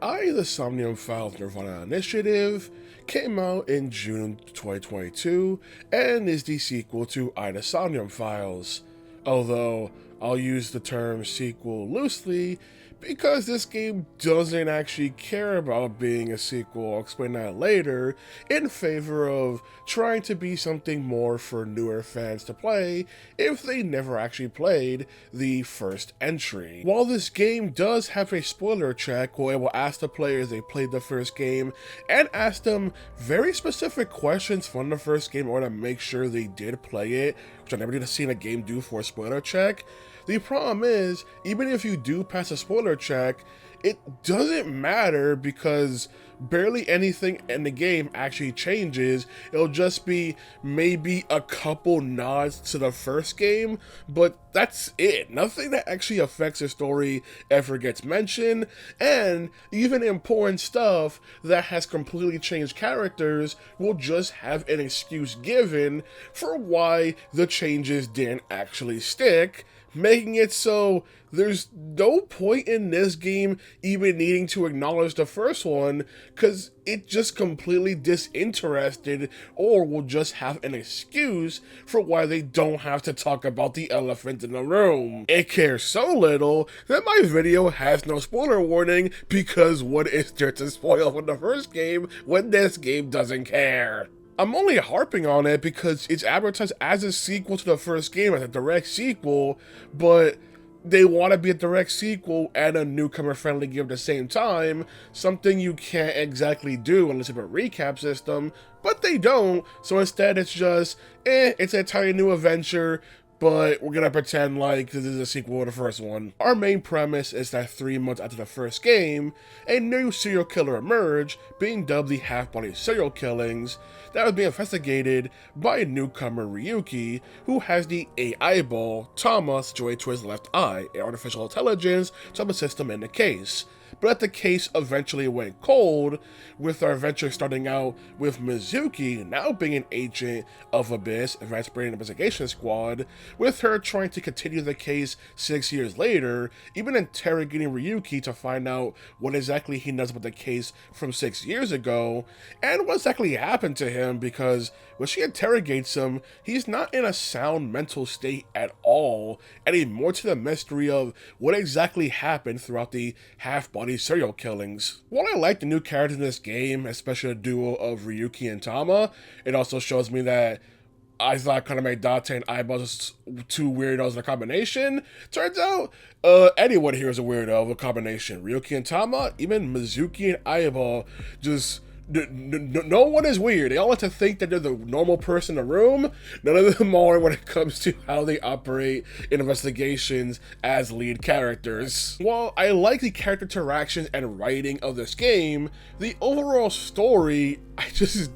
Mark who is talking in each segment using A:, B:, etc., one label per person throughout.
A: The SOMNIUM FILES nirvanA initiative came out in June 2022 and is the sequel to the SOMNIUM FILES, although I'll use the term sequel loosely because this game doesn't actually care about being a sequel, I'll explain that later, in favor of trying to be something more for newer fans to play if they never actually played the first entry. While this game does have a spoiler check where it will ask the players they played the first game and ask them very specific questions from the first game in order to make sure they did play it, which I never did see a game do for a spoiler check. The problem is, even if you do pass a spoiler check, it doesn't matter because barely anything in the game actually changes. It'll just be maybe a couple nods to the first game, but that's it. Nothing that actually affects the story ever gets mentioned, and even important stuff that has completely changed characters will just have an excuse given for why the changes didn't actually stick, making it so there's no point in this game even needing to acknowledge the first one, because it just completely disinterested or will just have an excuse for why they don't have to talk about the elephant in the room. It cares so little that my video has no spoiler warning, because what is there to spoil from the first game when this game doesn't care? I'm only harping on it because it's advertised as a sequel to the first game, as a direct sequel, but they want to be a direct sequel and a newcomer-friendly game at the same time, something you can't exactly do unless you have a recap system, but they don't, so instead it's just, it's a tiny new adventure, but we're gonna pretend like this is a sequel to the first one. Our main premise is that 3 months after the first game, a new serial killer emerged, being dubbed the half-body serial killings, that was being investigated by a newcomer Ryuki, who has the AI ball, Tama, situated to his left eye, an artificial intelligence subsystem in the case. But the case eventually went cold, with our adventure starting out with Mizuki now being an agent of Abyss, Advanced Brain Investigation Squad, with her trying to continue the case 6 years later, even interrogating Ryuki to find out what exactly he knows about the case from 6 years ago, and what exactly happened to him, because when she interrogates him, he's not in a sound mental state at all, adding more to the mystery of what exactly happened throughout the half-body serial killings. While I like the new characters in this game, especially the duo of Ryuki and Tama, it also shows me that I thought Kaname, Date, and Aiba was two weirdos in a combination. Turns out, anyone here is a weirdo of a combination. Ryuki and Tama, even Mizuki and Aiba, just no one is weird. They all like to think that they're the normal person in the room. None of them are when it comes to how they operate in investigations as lead characters. While I like the character interactions and writing of this game, the overall story, I just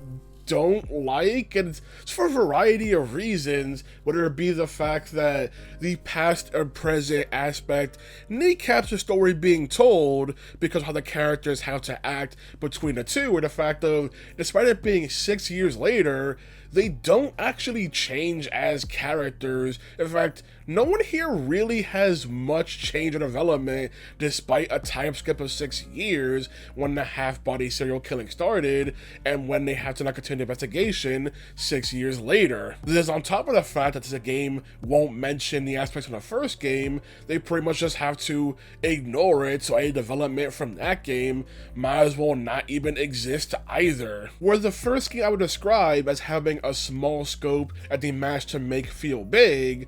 A: don't like, and it's for a variety of reasons, whether it be the fact that the past and present aspect kneecaps the story being told because of how the characters have to act between the two, or the fact of, despite it being 6 years later, they don't actually change as characters. In fact, no one here really has much change or development despite a time skip of 6 years when the half-body serial killing started and when they have to now continue the investigation 6 years later. This is on top of the fact that this game won't mention the aspects from the first game. They pretty much just have to ignore it, so any development from that game might as well not even exist either. Where the first game I would describe as having a small scope that they managed to make feel big,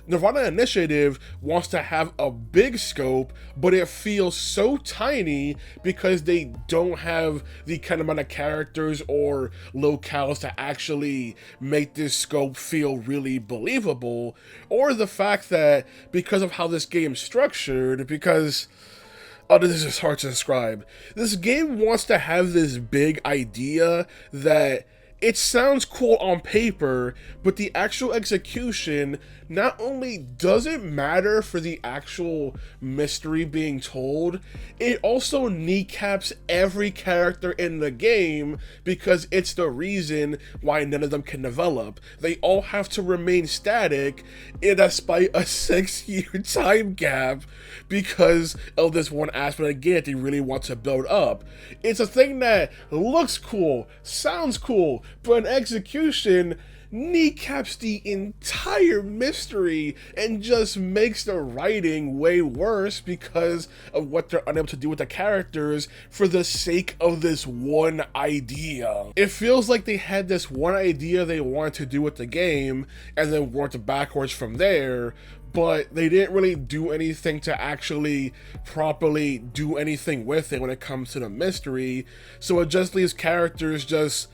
A: nirvanA Initiative wants to have a big scope, but it feels so tiny because they don't have the kind of amount of characters or locales to actually make this scope feel really believable, or the fact that because of how this game's structured, because this is hard to describe. This game wants to have this big idea that it sounds cool on paper, but the actual execution not only doesn't matter for the actual mystery being told, it also kneecaps every character in the game because it's the reason why none of them can develop. They all have to remain static despite a 6-year time gap because of this one aspect again that they really want to build up. It's a thing that looks cool, sounds cool, but in execution kneecaps the entire mystery and just makes the writing way worse because of what they're unable to do with the characters for the sake of this one idea. It feels like they had this one idea they wanted to do with the game and then worked backwards from there, but they didn't really do anything to actually properly do anything with it when it comes to the mystery, so it just leaves characters just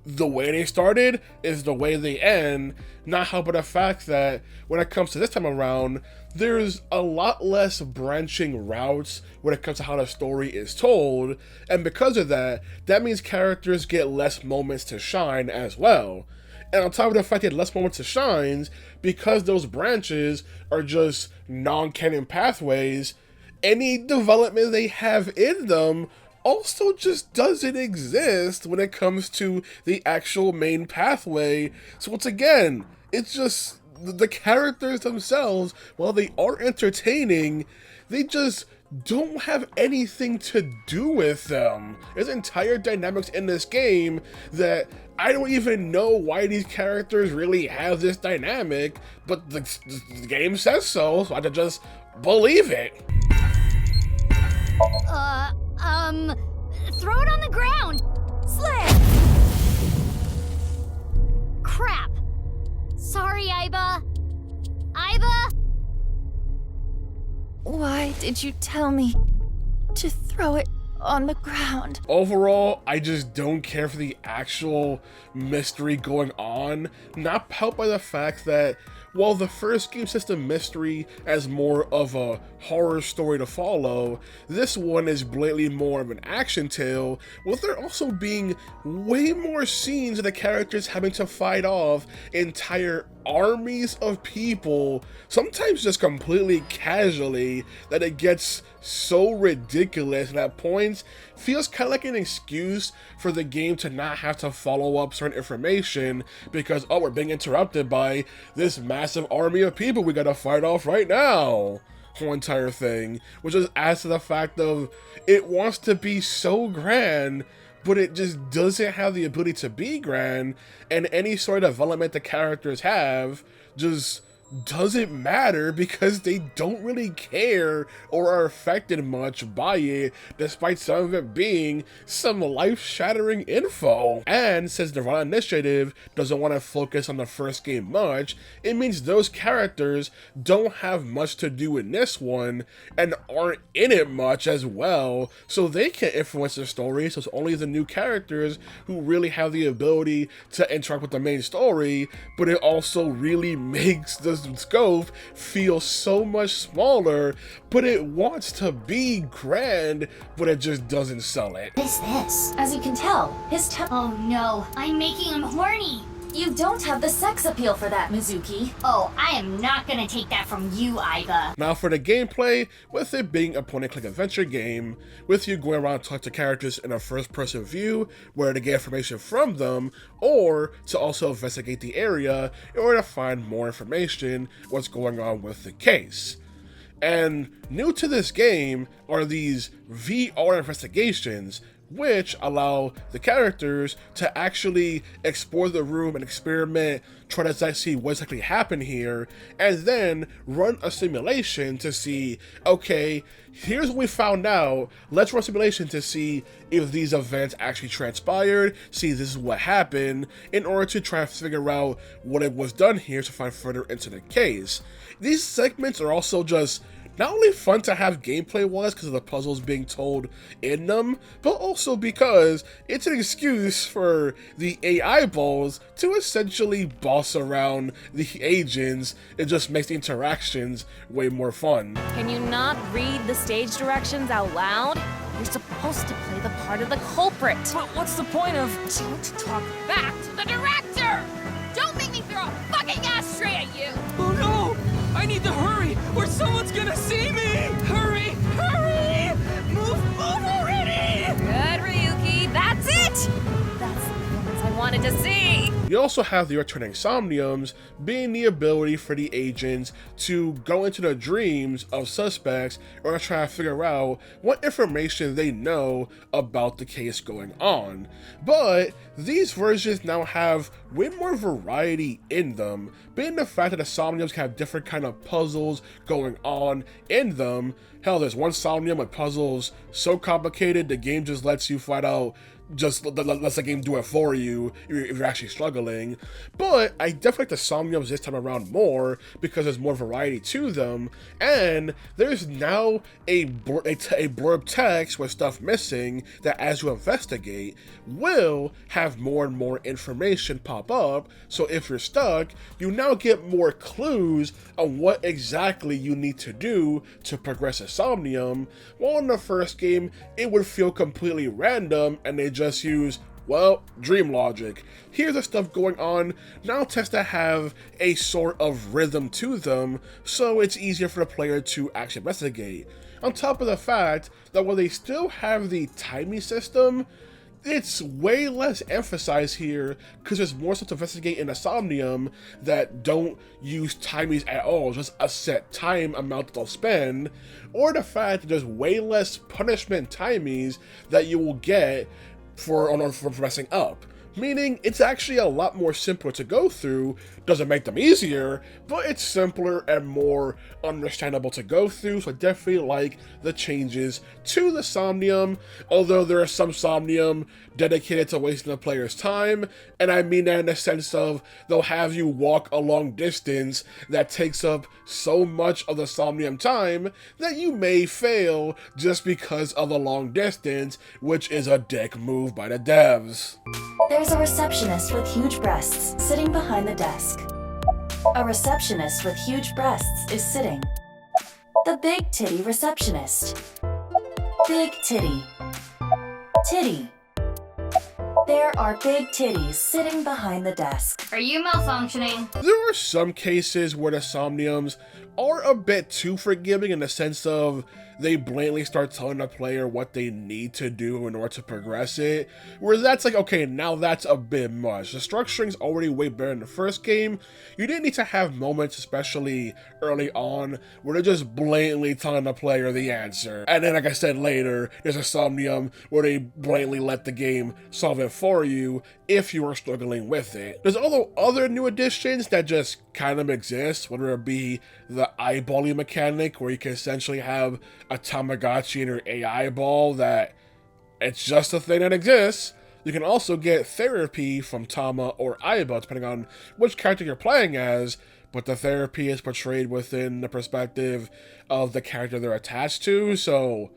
A: the way they started is the way they end, not helping the fact that when it comes to this time around, there's a lot less branching routes when it comes to how the story is told, and because of that, that means characters get less moments to shine as well. And on top of the fact they get less moments to shine, because those branches are just non-canon pathways, any development they have in them also just doesn't exist when it comes to the actual main pathway. So once again, it's just the characters themselves, while they are entertaining, they just don't have anything to do with them. There's entire dynamics in this game that I don't even know why these characters really have this dynamic, but the game says so I have to just believe it.
B: Throw it on the ground! Slam! Crap! Sorry, Aiba. Aiba?
C: Why did you tell me to throw it on the ground?
A: Overall, I just don't care for the actual mystery going on, not helped by the fact that while the first game sets the mystery as more of a horror story to follow, this one is blatantly more of an action tale, with there also being way more scenes of the characters having to fight off entire armies of people, sometimes just completely casually, that it gets so ridiculous and at points feels kind of like an excuse for the game to not have to follow up certain information because, oh, we're being interrupted by this massive army of people we gotta fight off right now. Whole entire thing, which just adds to the fact of it wants to be so grand, but it just doesn't have the ability to be grand, and any sort of development the characters have just doesn't matter because they don't really care or are affected much by it, despite some of it being some life-shattering info. And since nirvanA Initiative doesn't want to focus on the first game much, it means those characters don't have much to do in this one and aren't in it much as well, so they can't influence the story, so it's only the new characters who really have the ability to interact with the main story, but it also really makes the scope feels so much smaller, but it wants to be grand, but it just doesn't sell it.
C: What is this? As you can tell, his
B: Oh no, I'm making him horny!
C: You don't have the sex appeal for that, Mizuki.
B: Oh, I am not gonna take that from you, Aiba.
A: Now for the gameplay, with it being a point-and-click adventure game, with you going around and talk to characters in a first-person view, where to get information from them, or to also investigate the area in order to find more information what's going on with the case. And new to this game are these VR investigations, which allow the characters to actually explore the room and experiment, try to see what's actually happened here, and then run a simulation to see, okay, here's what we found out, let's run a simulation to see if these events actually transpired, see this is what happened, in order to try to figure out what it was done here to find further into the case. These segments are also just not only fun to have gameplay-wise because of the puzzles being told in them, but also because it's an excuse for the AI balls to essentially boss around the agents. It just makes the interactions way more fun.
D: Can you not read the stage directions out loud? You're supposed to play the part of the culprit.
E: But what's the point of...
D: Don't talk back to the director! Don't make me throw a fucking ashtray at you!
E: Oh no! I need to hurry, or someone's gonna see me! Hurry! Hurry! Move already!
D: Good, Ryuki, that's it! That's the performance I wanted to see!
A: You also have the returning Somniums being the ability for the agents to go into the dreams of suspects or try to figure out what information they know about the case going on. But these versions now have way more variety in them, being the fact that the Somniums have different kind of puzzles going on in them. Hell, there's one Somnium with puzzles so complicated the game just lets you flat out just lets the game do it for you if you're actually struggling. But I definitely like the Somniums this time around more because there's more variety to them, and there's now a blurb text with stuff missing that as you investigate will have more and more information pop up, so if you're stuck, you now get more clues on what exactly you need to do to progress a Somnium, while in the first game it would feel completely random and they just use, well, dream logic. Here's the stuff going on, now tends to have a sort of rhythm to them, so it's easier for the player to actually investigate. On top of the fact that while they still have the timing system, it's way less emphasized here because there's more stuff to investigate in a Somnium that don't use timies at all, just a set time amount that they'll spend, or the fact that there's way less punishment timies that you will get for progressing up. Meaning it's actually a lot more simpler to go through. Doesn't make them easier, but it's simpler and more understandable to go through, so I definitely like the changes to the Somnium, although there are some Somnium dedicated to wasting the player's time, and I mean that in the sense of they'll have you walk a long distance that takes up so much of the Somnium time that you may fail just because of the long distance, which is a dick move by the devs.
F: There's a receptionist with huge breasts sitting behind the desk. A receptionist with huge breasts is sitting. The big titty receptionist. Big titty. Titty. There are big titties sitting behind the desk.
B: Are you malfunctioning?
A: There are some cases where the Somniums are a bit too forgiving in the sense of they blatantly start telling the player what they need to do in order to progress it, where that's like, okay, now that's a bit much. The structuring's already way better in the first game. You didn't need to have moments, especially early on, where they're just blatantly telling the player the answer. And then, like I said later, there's a Somnium where they blatantly let the game solve it for you if you are struggling with it. There's also other new additions that just kind of exist, whether it be the eyeballing mechanic, where you can essentially have a Tamagotchi in your AI ball that it's just a thing that exists. You can also get therapy from Tama or Aiba, depending on which character you're playing as, but the therapy is portrayed within the perspective of the character they're attached to, so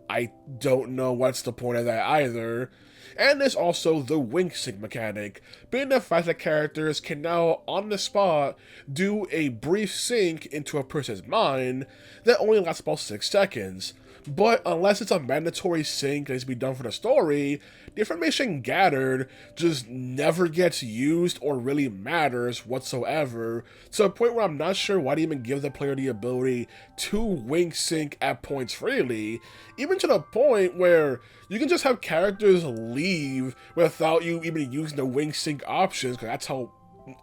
A: I don't know what's the point of that either. And there's also the wink sync mechanic, being the fact that characters can now, on the spot, do a brief sync into a person's mind that only lasts about 6 seconds. But unless it's a mandatory sync that needs to be done for the story, the information gathered just never gets used or really matters whatsoever, to a point where I'm not sure why they even give the player the ability to wink sync at points freely, even to the point where you can just have characters leave without you even using the wink sync options, because that's how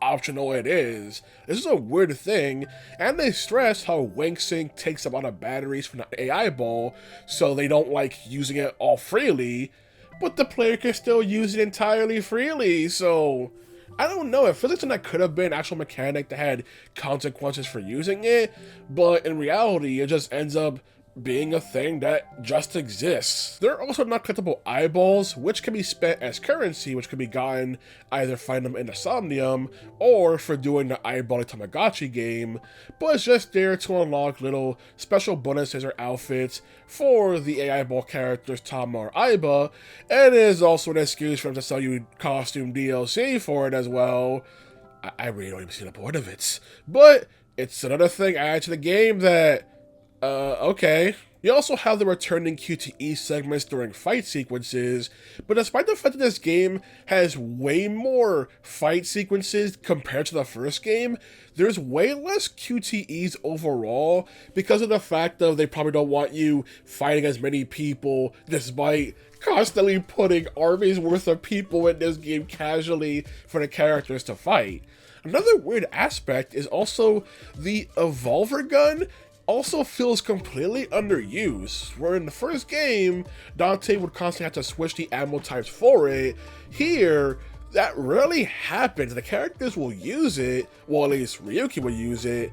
A: optional it is. This is a weird thing, and they stress how wink sync takes up a lot of batteries from the AI ball, so they don't like using it all freely, but the player can still use it entirely freely, so I don't know, it feels like something that could have been an actual mechanic that had consequences for using it, but in reality it just ends up being a thing that just exists. There are also not collectible eyeballs, which can be spent as currency, which can be gotten either find them in the Somnium or for doing the eyeballing Tamagotchi game, but it's just there to unlock little special bonuses or outfits for the AI ball characters Tama or Aiba, and it is also an excuse for them to sell you costume DLC for it as well. I really don't even see the point of it, but it's another thing added to the game that okay, You also have the returning QTE segments during fight sequences, but despite the fact that this game has way more fight sequences compared to the first game, there's way less QTEs overall because of the fact that they probably don't want you fighting as many people despite constantly putting armies worth of people in this game casually for the characters to fight. Another weird aspect is also the Evolver gun also feels completely underused, where in the first game, Dante would constantly have to switch the ammo types for it. Here, that rarely happens. The characters will use it, well at least Ryuki will use it,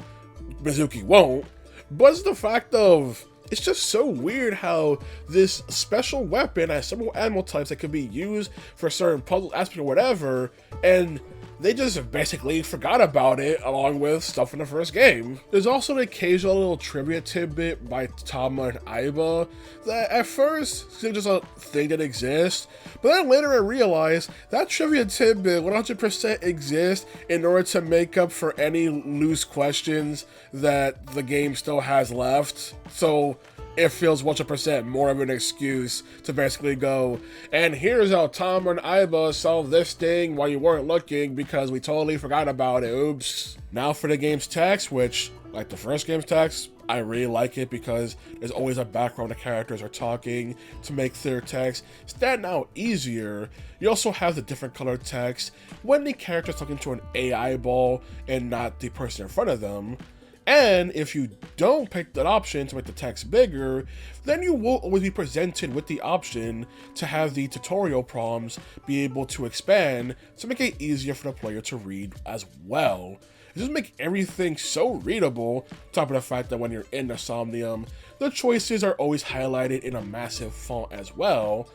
A: Mizuki won't, but it's the fact of, it's just so weird how this special weapon has several ammo types that could be used for certain puzzle aspect or whatever, and they just basically forgot about it along with stuff in the first game. There's also an occasional little trivia tidbit by Tama and Aiba that at first seemed just a thing that exists, but then later I realized that trivia tidbit 100% exists in order to make up for any loose questions that the game still has left. So it feels 100% more of an excuse to basically go, and here's how Tama and Aiba solved this thing while you weren't looking because we totally forgot about it, oops. Now for the game's text, which, like the first game's text, I really like it because there's always a background the characters are talking to make their text stand out easier. You also have the different colored text when the character's talking to an AI ball and not the person in front of them. And if you don't pick that option to make the text bigger, then you will always be presented with the option to have the tutorial prompts be able to expand to make it easier for the player to read as well. It just makes everything so readable, on top of the fact that when you're in the Somnium, the choices are always highlighted in a massive font as well.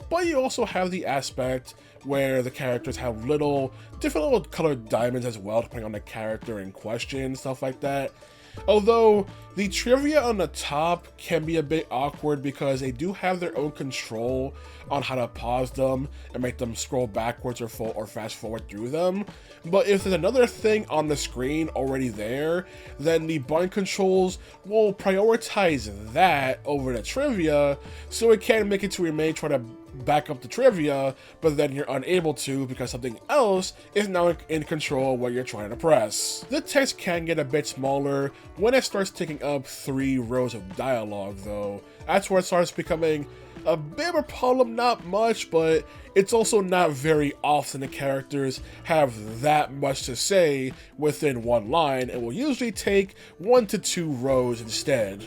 A: But you also have the aspect where the characters have different little colored diamonds as well, depending on the character in question, stuff like that. Although the trivia on the top can be a bit awkward because they do have their own control on how to pause them and make them scroll backwards or fast forward through them. But if there's another thing on the screen already there, then the button controls will prioritize that over the trivia, so it can make it to where you may try to back up the trivia, but then you're unable to because something else is now in control of what you're trying to press. The text can get a bit smaller when it starts taking up 3 rows of dialogue though. That's where it starts becoming a bit of a problem, not much, but it's also not very often the characters have that much to say within one line, and will usually take 1 to 2 rows instead.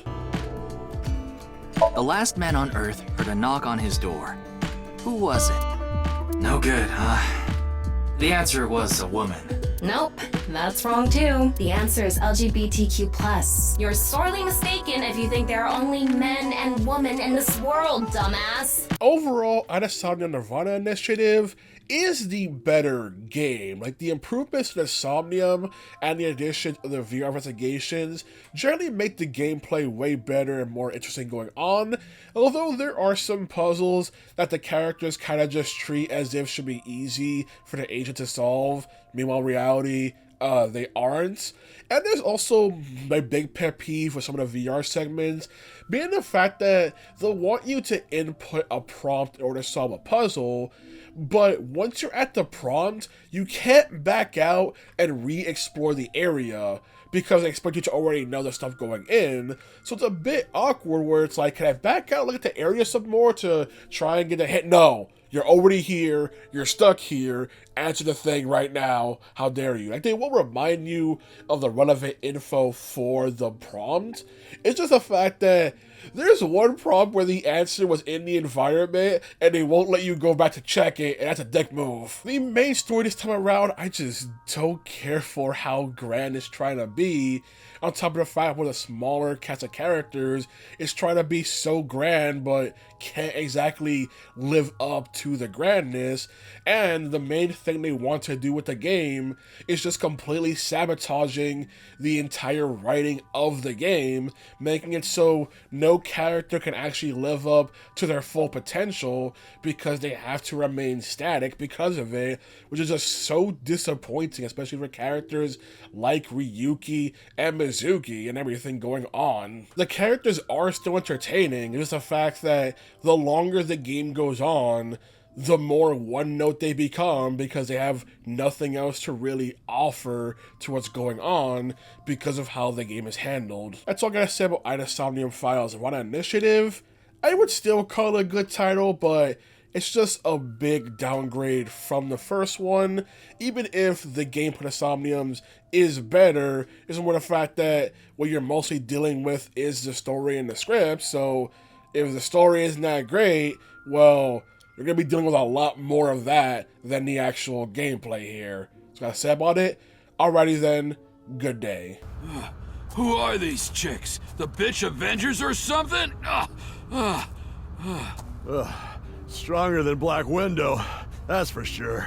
G: The last man on Earth heard a knock on his door. Who was it? No good, huh? The answer was a woman.
F: Nope, that's wrong too. The answer is LGBTQ+. You're sorely mistaken if you think there are only men and women in this world, dumbass.
A: Overall, Somnium nirvanA Initiative is the better game. Like, the improvements to the Somnium and the addition of the VR investigations generally make the gameplay way better and more interesting going on, although there are some puzzles that the characters kind of just treat as if should be easy for the agent to solve. Meanwhile, in reality, they aren't. And there's also my big pet peeve with some of the VR segments being the fact that they'll want you to input a prompt in order to solve a puzzle, but once you're at the prompt, you can't back out and re-explore the area because they expect you to already know the stuff going in. So it's a bit awkward where it's like, can I back out, look at the area some more to try and get a hit? No. You're already here, you're stuck here, answer the thing right now, how dare you. Like, they will remind you of the relevant info for the prompt. It's just the fact that there's one prompt where the answer was in the environment and they won't let you go back to check it, and that's a dick move. The main story this time around, I just don't care for how grand it's trying to be. On top of the fact where the smaller cast of characters is trying to be so grand but can't exactly live up to the grandness, and the main thing they want to do with the game is just completely sabotaging the entire writing of the game, making it so no no character can actually live up to their full potential because they have to remain static because of it, which is just so disappointing, especially for characters like Ryuki and Mizuki and everything going on. The characters are still entertaining, it's just the fact that the longer the game goes on, the more one note they become because they have nothing else to really offer to what's going on because of how the game is handled. That's all I gotta say about SOMNIUM FILES. nirvanA Initiative, I would still call it a good title, but it's just a big downgrade from the first one. Even if the gameplay of Somniums is better, it's more the fact that what you're mostly dealing with is the story and the script, so if the story isn't that great, well, you're going to be dealing with a lot more of that than the actual gameplay here. That's what I say about it. Alrighty then, good day.
E: Who are these chicks? The bitch Avengers or something?
H: Stronger than Black Widow, that's for sure.